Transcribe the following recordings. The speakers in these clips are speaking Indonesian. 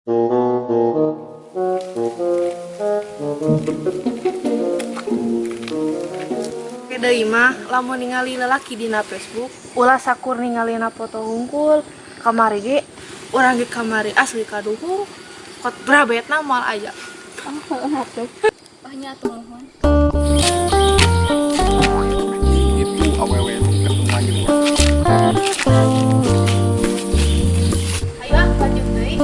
Deui mah lamun ningali lalaki dina Facebook ulah sakur ningalina foto hungkul kamari ge urang ge kamari asli kaduhung kot brabetna moal aja. Banyak tuh mohon. Itu awewe ketemu aja gua. Ayo lanjut deui.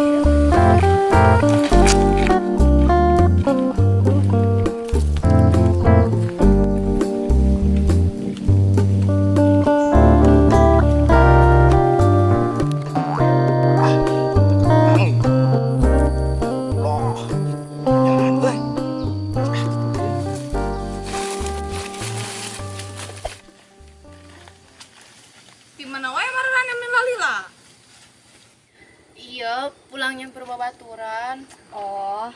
Di mana wae marane min lalila? Iya, pulang nyamper babaturan. Oh,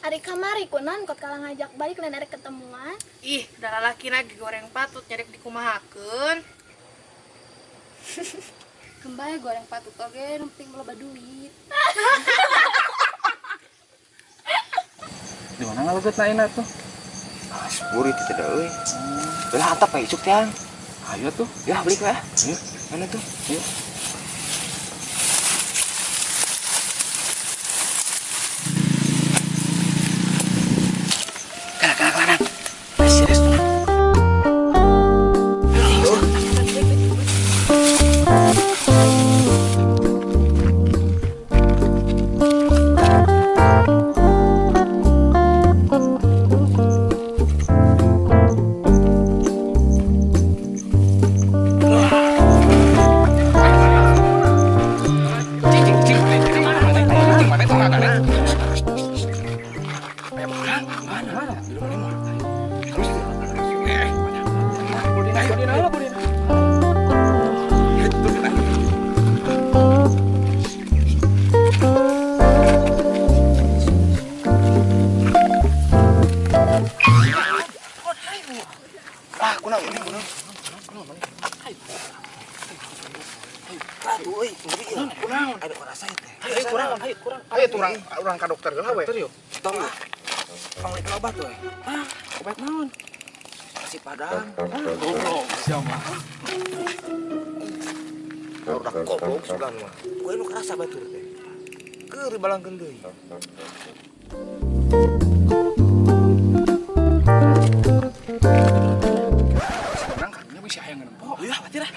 ari kamari kunan kot kalah ngajak balik lain arek ketemuan. Ih, da lalaki lagi goreng patut nyarek dikumahakeun. Kembali goreng patut oge nu penting loba duit. Di mana ngaloget naina tuh? Ah, sepuri itu tidak euy. Belah antap bae isuk teh. Ayo tuh. Ya beli ya. Ayo. Mana tuh? Ayo. Kana. Masih restoran. Ayo turang urang ka dokter geula we. Tong ah. Panglit obat we. Obat naon? Nasi padang. Goblok siapa? Udah goblok sudah mah. Kowe nu kerasa batur teh. Keur dibalangkeun deui. Sekarang karunya bisa hayang nempok. Iya, pati lah.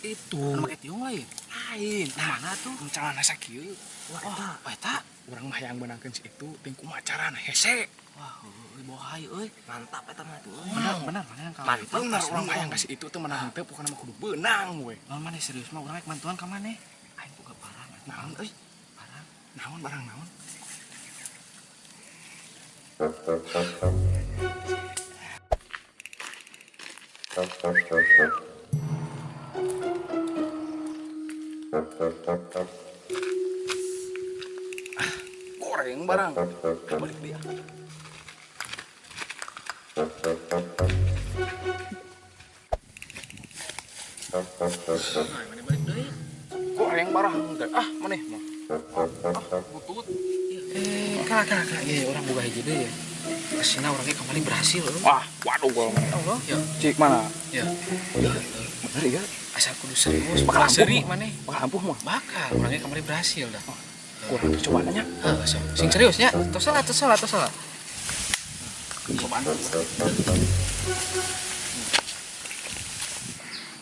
Itu make tiung lain. Mana tuh? Calana sakieu. Wah, eta urang mah hayang menangkeun si itu ting kumaha carana hese. Wah, bohai euy. Mantap eta mah tuh. Benar mana yang kalau Mantap, benar asli, urang hayang kasih itu teh menang teh pokona mah kudu beunang we. Lamun maneh serius mah urang rek mantuan ka maneh. Aing boga barang. Naon euy? Barang. Barang naon? Goreng barang. Balik dia. Balik deui. Goreng barang teh. Maneh mah. Putut. Kala. Iya, urang boga hiji deui ya. Kesina urangnya kembali berhasil. Wah, waduh gua. Allah. Ya. Cik mana? Ya. Bener ya? Asal kudu serius. Bakal Bakal seri ampuh, maneh. Bakal ampuh mah. Bakal urangnya kembali berhasil dah. Kurang coba nanya. Sing serius nya. Tos salah. Cobaan.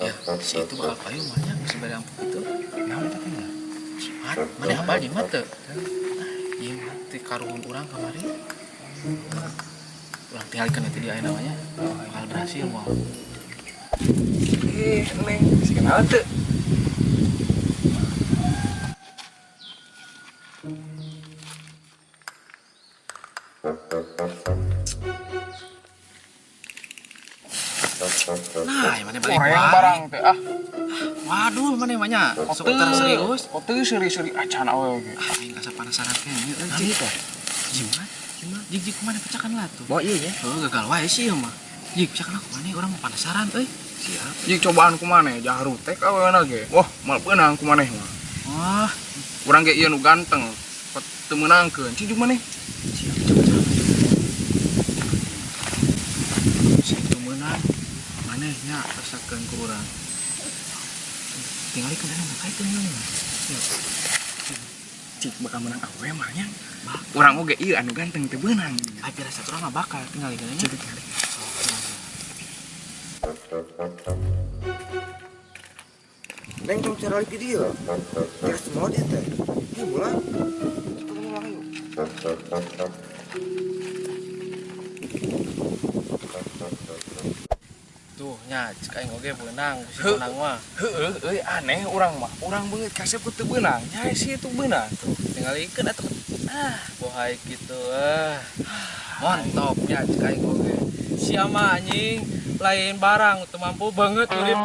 Ya, si itu bakal payung banyak bisa bari ampuh gitu. Naon eta teh? Mat, maneh hafal di mah teu? Ieu mah teh karuhun urang kamari. Urang tinggalkeun teh di aya namanya. Bakal berhasil moal. Neng, si kenal teu? Nah, mana balik Orang barang teh ah. Waduh, mana banyak. Sebentar serius. Kok teu seri-seri acan awe ge. Aing asa penasaran kayaknya. Anjing teh. Gimana? Jik kemana pecahkan lah tuh. Oh iya ya. Oh, gagal wae sih ya mah. Jik pecahkan lah kemana orang mau penasaran euy. Siap. Jik cobaan kumaneh jaharu tek aweuna ge. Wah, mal beunang kumaneh mah. Wah, Urang ge ieu nu ganteng. Pot teu meunangkeun. Cijuk maneh. situ menang. Manehnya rasakeun ku urang. Tinggalikeun anu kaiteun mah. Cik bakal menang awe mah nya. Urang oge ieu anu ganteng teu beunang. Tapi rasa urang mah bakal tinggalikeun nya. Neng cuma cara lagi dia. Dia semua dia teh. Ini bulan. Kita mulai yuk. Tuh nya cek aing oge beunang si menang mah. Heueuh euy aneh urang mah. Urang beungeut kasep ku teu beunang. Nya si itu beunang. Tinggalikeun atuh. Bohai kitu Montopnya cek aing oge. Sia mah anjing lain barang teu mampu banget urip.